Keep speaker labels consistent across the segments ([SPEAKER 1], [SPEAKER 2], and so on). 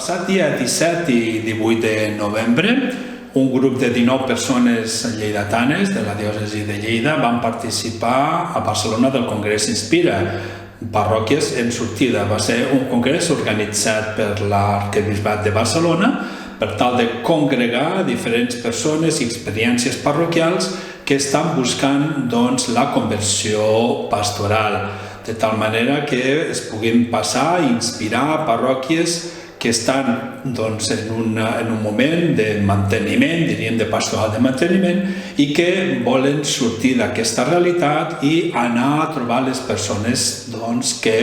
[SPEAKER 1] passat dia 17 i 18 de novembre, un grup de 19 persones lleidatanes de la diòcesi de Lleida van participar a Barcelona del Congrés Inspira, parròquies en sortida. Va ser un congrés organitzat per l'Arquebisbat de Barcelona per tal de congregar diferents persones i experiències parroquials que estan buscant la conversió pastoral, de tal manera que es puguin passar i inspirar parròquies que estan en un moment de manteniment, diríem de pastoral de manteniment, i que volen sortir d'aquesta realitat i anar a trobar les persones que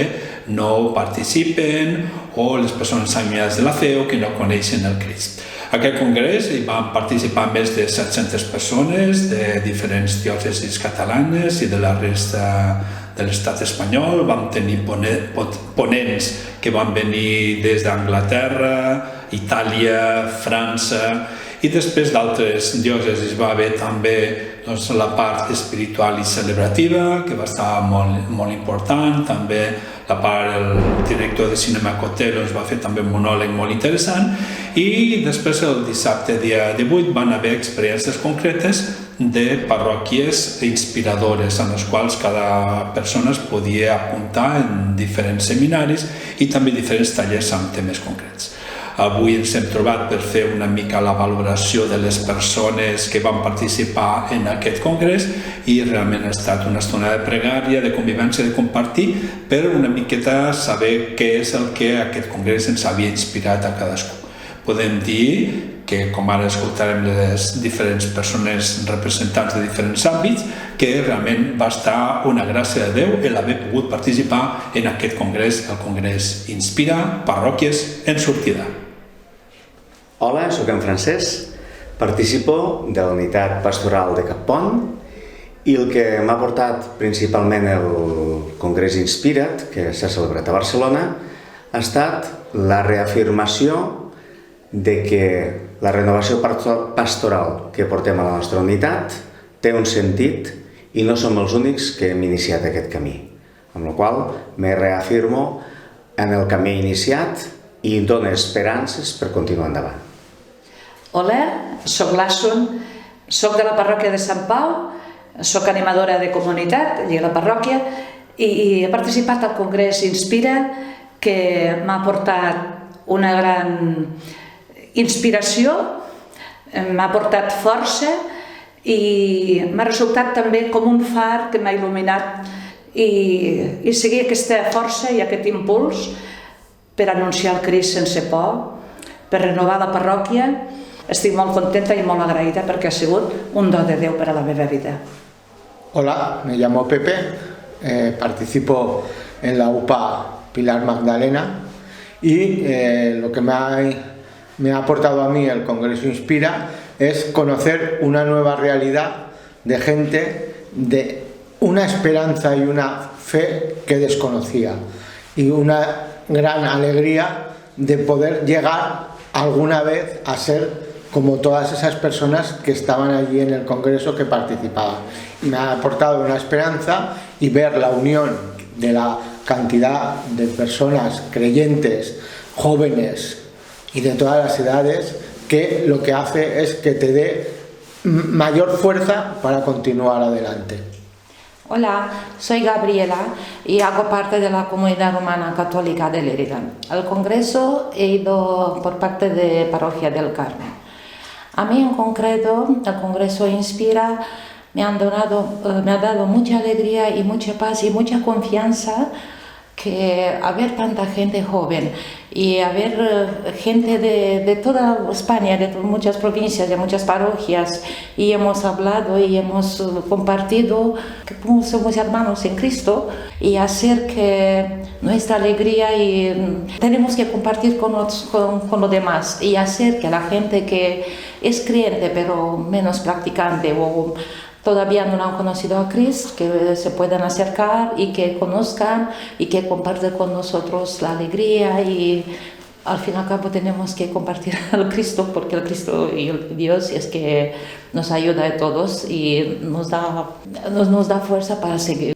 [SPEAKER 1] no participen o les persones allunyades de la fe o que no coneixen el Crist. A aquest congrés hi van participar més de 700 persones de diferents diòcesis catalanes i de la resta de l'estat espanyol. Vam tenir ponents que van venir des d'Anglaterra, Itàlia, França, i després d'altres diòcesis va haver també la part espiritual i celebrativa, que va estar molt important. També la part, el director de Cinema Cotelo ens va fer també un monòleg molt interessant, i després el dissabte, dia 18, van haver experiències concretes de parròquies inspiradores en les quals cada persona es podia apuntar en diferents seminaris i també diferents tallers amb temes concrets. Avui ens hem trobat per fer una mica la valoració de les persones que van participar en aquest congrés i realment ha estat una estona de pregària, de convivència, de compartir, per una miqueta saber què és el que aquest congrés ens havia inspirat a cadascú. Podem dir que, com ara escoltarem les diferents persones representants de diferents àmbits, que realment va estar una gràcia de Déu el haver pogut participar en aquest congrés, el Congrés Inspira, Parròquies en Sortida.
[SPEAKER 2] Hola, soc en Francesc, participo de la unitat pastoral de Cappont, i el que m'ha portat principalment el Congrés Inspira't, que s'ha celebrat a Barcelona, ha estat la reafirmació de que la renovació pastoral que portem a la nostra unitat té un sentit i no som els únics que hem iniciat aquest camí. Amb la qual me reafirmo en el camí iniciat i dona esperances per continuar endavant.
[SPEAKER 3] Hola, soc l'Assun, soc de la parròquia de Sant Pau, soc animadora de comunitat allà a la parròquia i he participat al Congrés Inspira, que m'ha portat una gran inspiració, m'ha portat força i m'ha resultat també com un far que m'ha il·luminat i seguir aquesta força i aquest impuls per anunciar el Crist sense por, per renovar la parròquia. Estic molt contenta i molt agraïda perquè ha sigut un do de Déu per a la meva vida.
[SPEAKER 4] Hola, me llamo Pepe, participo en la UPA Pilar Magdalena y lo que me ha aportado a mí el Congreso Inspira es conocer una nueva realidad de gente, de una esperanza y una fe que desconocía, y una gran alegría de poder llegar alguna vez a ser como todas esas personas que estaban allí en el Congreso, que participaban. Me ha aportado una esperanza, y ver la unión de la cantidad de personas creyentes, jóvenes y de todas las edades, que lo que hace es que te dé mayor fuerza para continuar adelante.
[SPEAKER 5] Hola, soy Gabriela y hago parte de la comunidad romana católica de Lérida. Al Congreso he ido por parte de Parroquia del Carmen. A mí en concreto el Congreso Inspira me ha dado mucha alegría y mucha paz y mucha confianza, que haber tanta gente joven y haber gente de toda España, de muchas provincias, de muchas parroquias, y hemos hablado y hemos compartido que somos hermanos en Cristo, y hacer que nuestra alegría y tenemos que compartir con los demás, y hacer que la gente que es creyente pero menos practicante o todavía no han conocido a Cristo, que se puedan acercar y que conozcan y que compartan con nosotros la alegría, y al fin y al cabo tenemos que compartir al Cristo, porque el Cristo y el Dios es que nos ayuda a todos y nos da fuerza para seguir